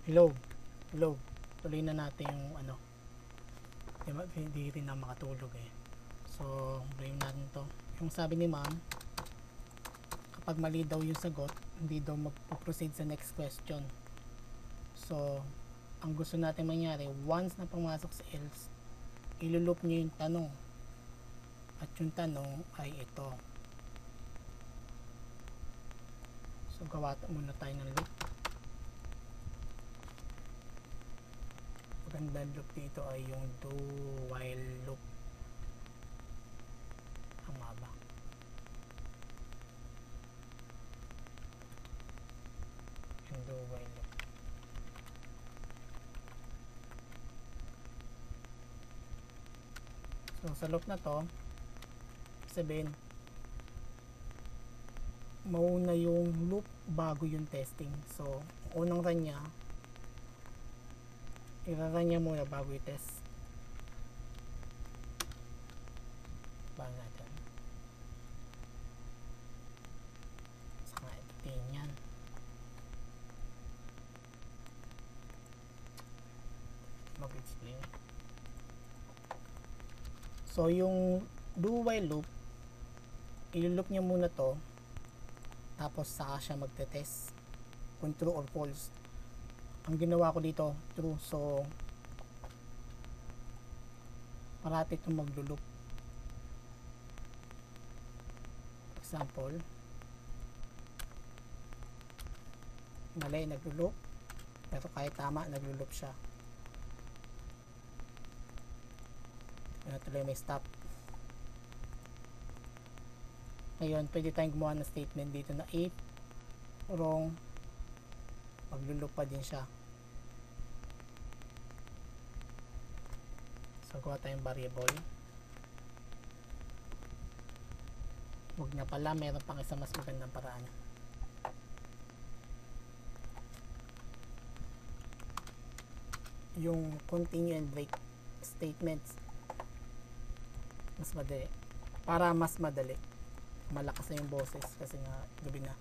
Hello. Hello. Tuloy na natin yung ano. Hindi rin na makatulog eh. So, blame natin to. Yung sabi ni ma'am, kapag mali daw yung sagot, hindi daw magpo-proceed sa next question. So, ang gusto natin mangyari, once na pumasok sa else, ilulup nyo yung tanong. At yung tanong ay ito. So, gawa muna tayo ng loop. Magandang loop dito ay yung do while loop. Tama ba? Yung do while loop. So, sa loop na to, sabihin, mauna yung loop bago yung testing. So, unang run niya, i-run niya muna bago i-test. Bago natin. Saka ititin yan. Mag-explain. So, yung do while loop, i-loop niya muna to, tapos saka siya magte-test kung true or false. Ang ginawa ko dito, true. So, parati itong maglo-loop. Example, mali, naglo-loop. Pero kahit tama, naglo-loop siya. Ano tuloy, may stop. Ngayon, pwede tayong gumawa ng statement dito na if wrong, maglo-loop pa din siya. So, gawa tayong variable. Huwag na pala, meron pang isa mas magandang paraan. Yung continue and break statements, mas madali. Para mas madali. Malakas na yung boses kasi nga gabi na.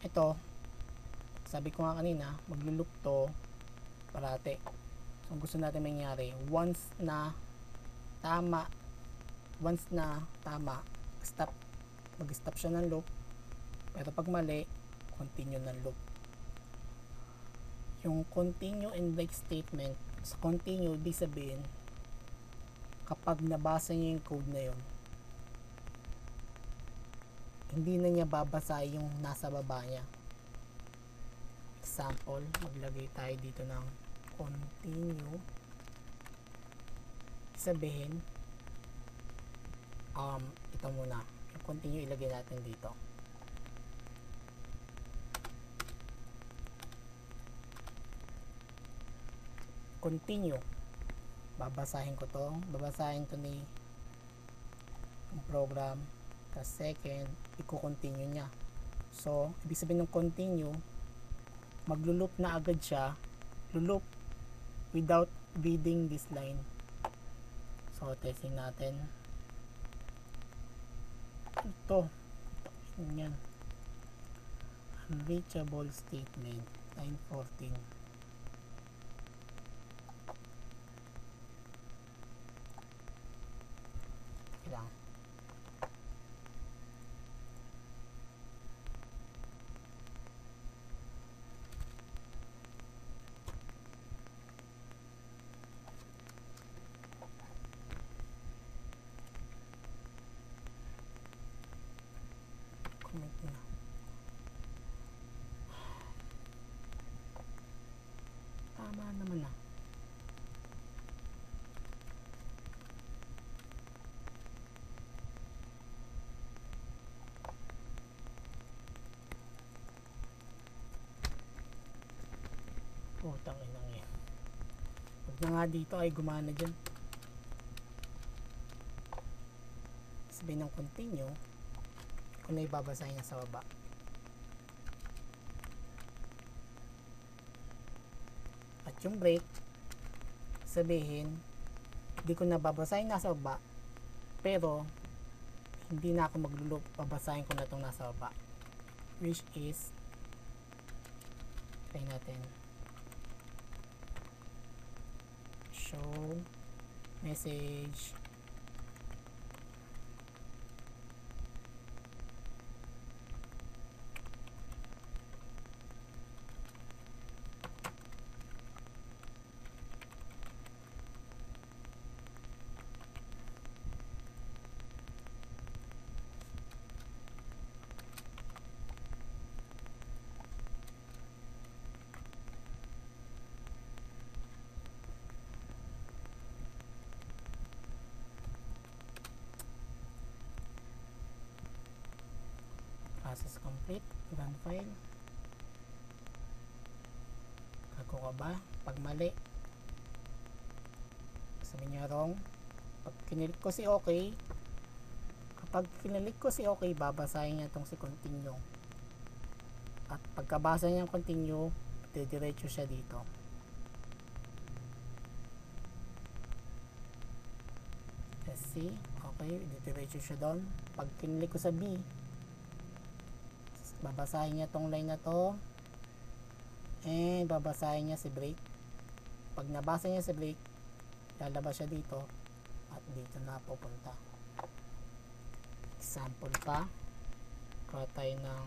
Ito, sabi ko nga kanina, maglo-loop to parati. So, gusto natin mangyari, once na tama, stop, mag-stop siya ng loop. Pero pag mali, continue ng loop. Yung continue and break statement, sa continue, ibig sabihin, kapag nabasa niya yung code na yun, hindi na niya babasa yung nasa baba niya. Example, maglagay tayo dito ng continue. Sabihin, ito muna. Yung continue, ilagay natin dito. Continue. Babasahin ko to. Babasahin to ni yung program. Tapos second, i-continue niya. So, ibig sabihin ng continue, maglo-loop na agad siya. Loop without reading this line. So, testing natin. Ito. Yan. Unreachable statement. Line 14. Lang. Comment na. Tama naman na. Putang inang yan. Huwag na nga dito ay gumana dyan. Sabihin ng continue, kung na ibabasahin niya sa baba. At yung break, sabihin, hindi ko na babasahin nasa baba, pero hindi na ako maglo-loop, babasahin ko na itong nasa baba, which is Try natin. Show message. Process complete. Run file. Gago ka ba? Pag mali, sabihin niya wrong. Pag kinilik ko si okay, kapag kinilik ko si okay, babasahin niya itong si continue. At pagkabasa niya continue, didiretso siya dito. Let's see. Okay, didiretso siya doon. Pag kinilik ko sa B, babasahin niya tong line na to, and babasahin niya si break. Pag nabasa niya si break, lalabas siya dito at dito na pupunta. Example pa, kuha tayo ng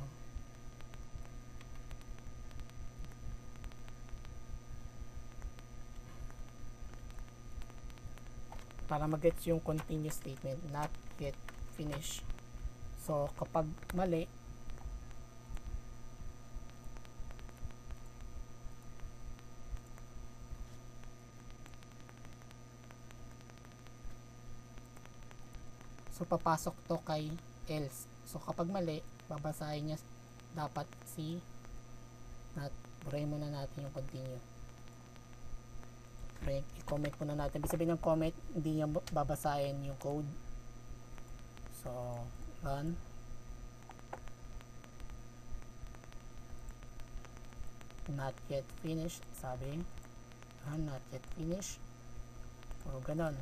para mag-gets yung continuous statement, not yet finished. So kapag mali, so papasok to kay else. So kapag mali, babasahin niya dapat si not. Burahin muna natin yung continue. I-comment muna natin. Ibig sabihin ng comment, hindi niya babasahin yung code. So run. Not yet finished, sabi. Run, not yet finished. O ganon.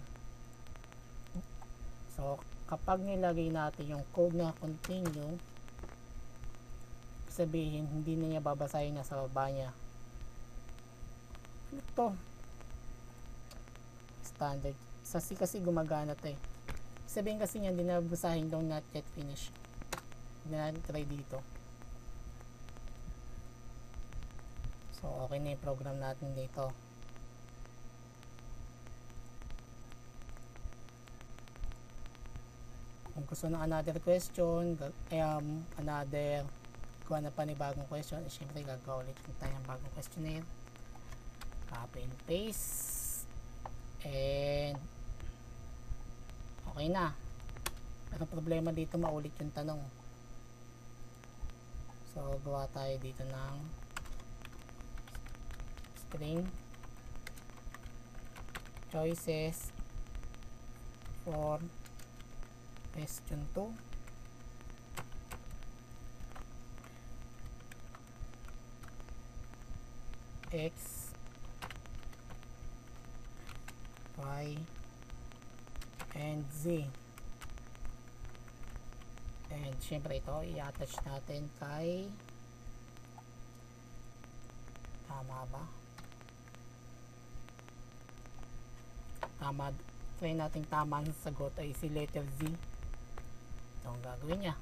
So kapag nilagay natin yung code na continue, sabihin hindi na niya babasahin na sa baba niya. Ano to? Standard. Sa C kasi gumagana to eh. Sabihin kasi niya hindi na babasahin daw not yet finished. Hindi natin try dito. So okay na yung program natin dito. Kung gusto ng another question, another kuha na panibagong question, syempre gagawa ulit tayo ng bagong questionnaire. Copy and paste, and okay na. Pero problema dito, maulit yung tanong. So gawa tayo dito ng string choices for question 2. X, Y, and Z. And syempre ito i-attach natin kay, tama ba? Tama. Try natin tama ang sagot ay si letter Z. Ito ang gagawin niya.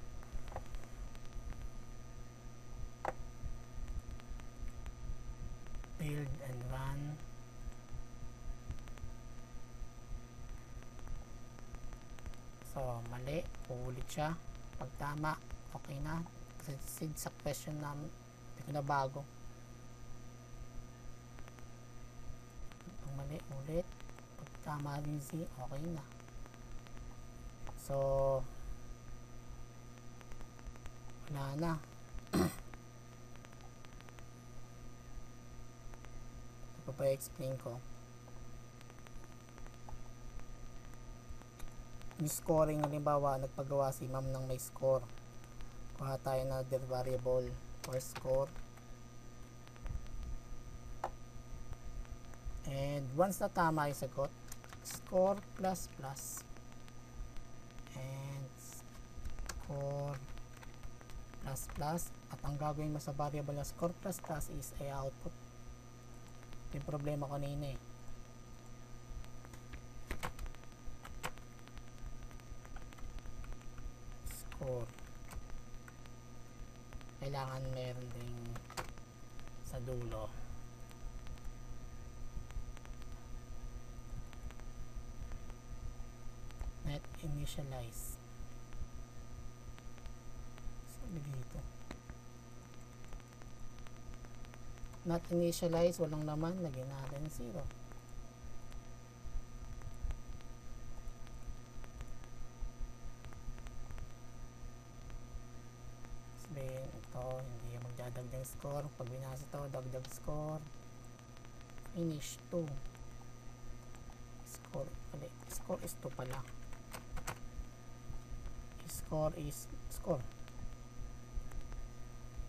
Build and run. So mali, uulit siya. Pag tama, okay na. Kasi sa question na hindi ko na bago. Pag mali, ulit. Pag tama rin Z, okay na. So wala na. Ito pa i-explain ko. Yung scoring, halimbawa nagpagawa si ma'am ng may score, kuha tayo na another variable for score, and once na tama yung sagot, score plus plus, and score plus plus, at ang gagawin mo sa variable na score plus plus is ay output. Yung problema kanina eh. Score. Kailangan meron ding sa dulo. Net initialize. Sabi dito. Not initialize, walang naman, lagyan natin 0. Sabihin ito, hindi magdadagdag score. Pag binasa ito, dagdag score. Finish 2. Score, mali. Score is 2 pala. Score is score.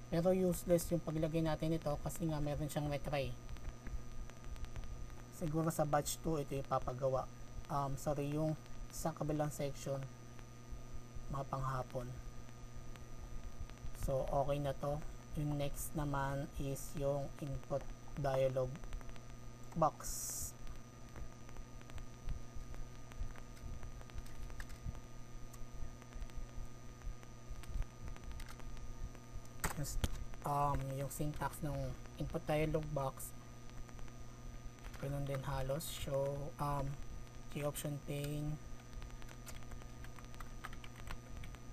Pero useless yung paglagay natin ito kasi nga meron siyang retry. Siguro sa batch 2 ito yung papagawa. Sorry, yung sa kabilang section mga panghapon. So okay na to. Yung next naman is yung input dialog box. Yung syntax ng input dialog box ganun din halos. Show key option pane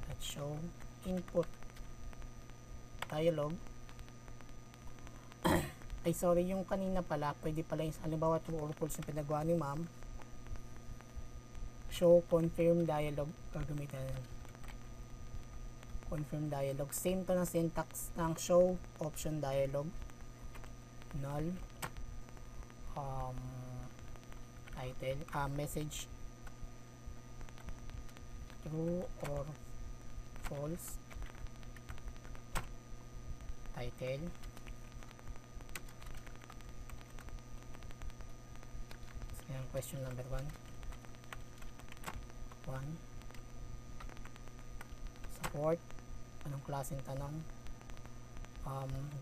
at show input dialog. Ay sorry, yung kanina pala pwede pala yung halimbawa true or false yung pinagawa ni ma'am. Show confirm dialog gagamitin. Confirm dialog, same to na syntax ng show option dialog. Null title message true or false title. So, yan, question number 1 support. Anong klaseng tanong?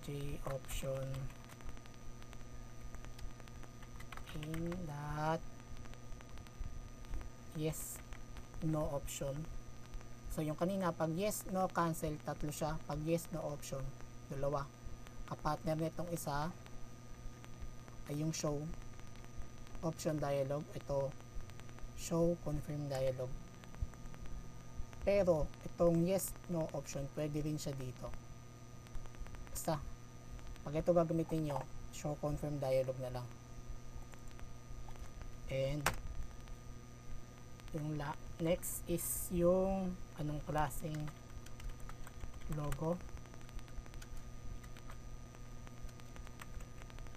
J option in that yes no option. So yung kanina pag yes no cancel, tatlo siya. Pag yes no option, dalawa. Kapartner nitong isa ay yung show option dialog. Ito show confirm dialog. Pero itong yes no option pwede rin siya dito. Basta pag ito gagamitin nyo, show confirm dialog na lang. And yung next is yung anong klaseng logo.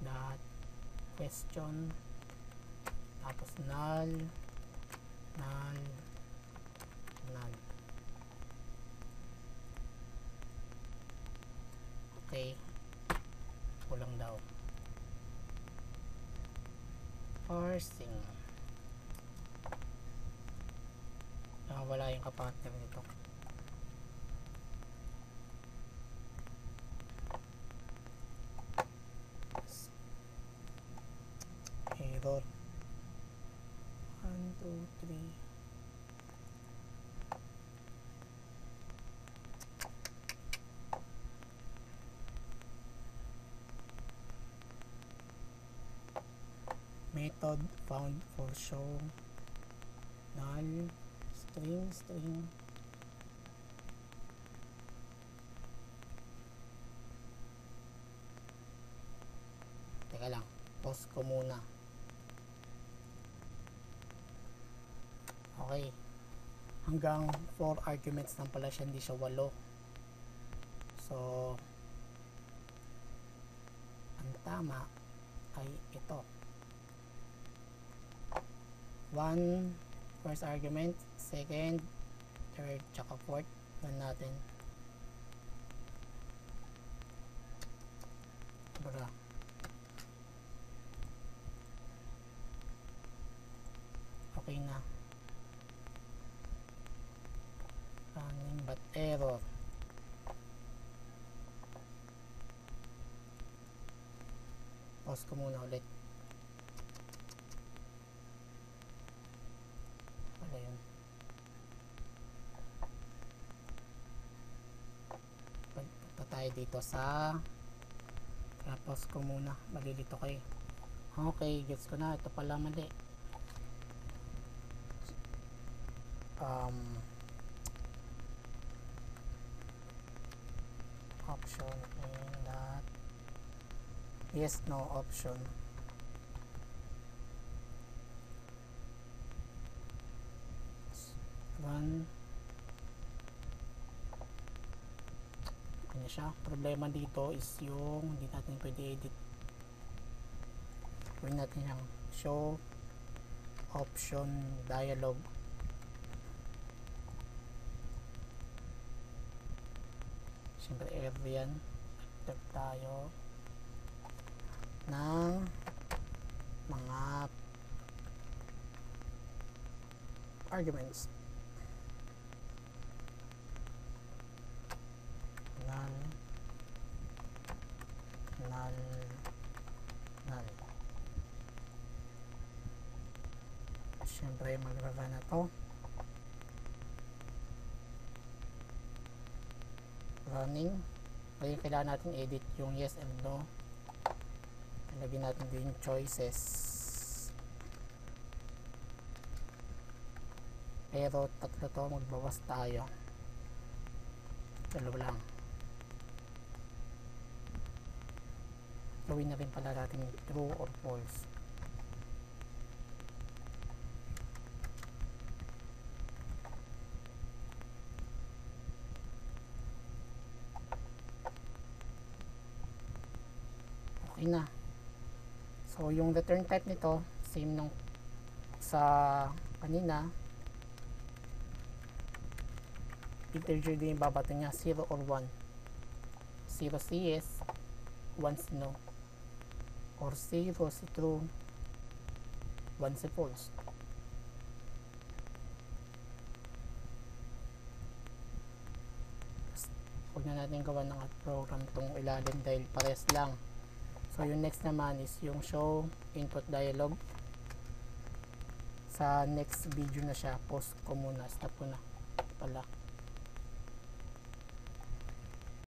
Dot question tapos null. Okay, kulang daw. Parsing. Wala yung kapartner nito. Error. 1, 2, 3. Method found for show null string. Teka lang, pause ko muna. Okay, hanggang 4 arguments lang pala siya, hindi siya 8. So ang tama ay ito. 1 first argument, second, third, tsaka fourth. Yan natin. Bra. Okay na. Running but error. Pause ko muna ulit. Wala yun. Punta tayo dito sa pause ko muna. Malilito kayo. Okay, gets ko na. Ito pala mali. Option in that yes, no option. Run. Ano siya? Problema dito is yung hindi natin pwede edit. Gawin natin yung show option dialog. Siyempre error yan. Tap tayo ng mga arguments. Null. Siyempre magra-run na to. Running. Kaya kailangan natin edit yung yes and no. Lagyan natin din choices. Pero tatlo to, magbawas tayo. Dalawa lang. Gawin na rin pala natin true or false. Okay na. So yung return type nito same nung sa kanina. Integer din yung babato niya, 0 or 1. 0 si yes, 1 si no, or 0 si true, 1 si false. Huwag na natin gawa ng program tong ilalim dahil pares lang. So yung next naman is yung show input dialog. Sa next video na siya, post ko muna, stop ko na pala.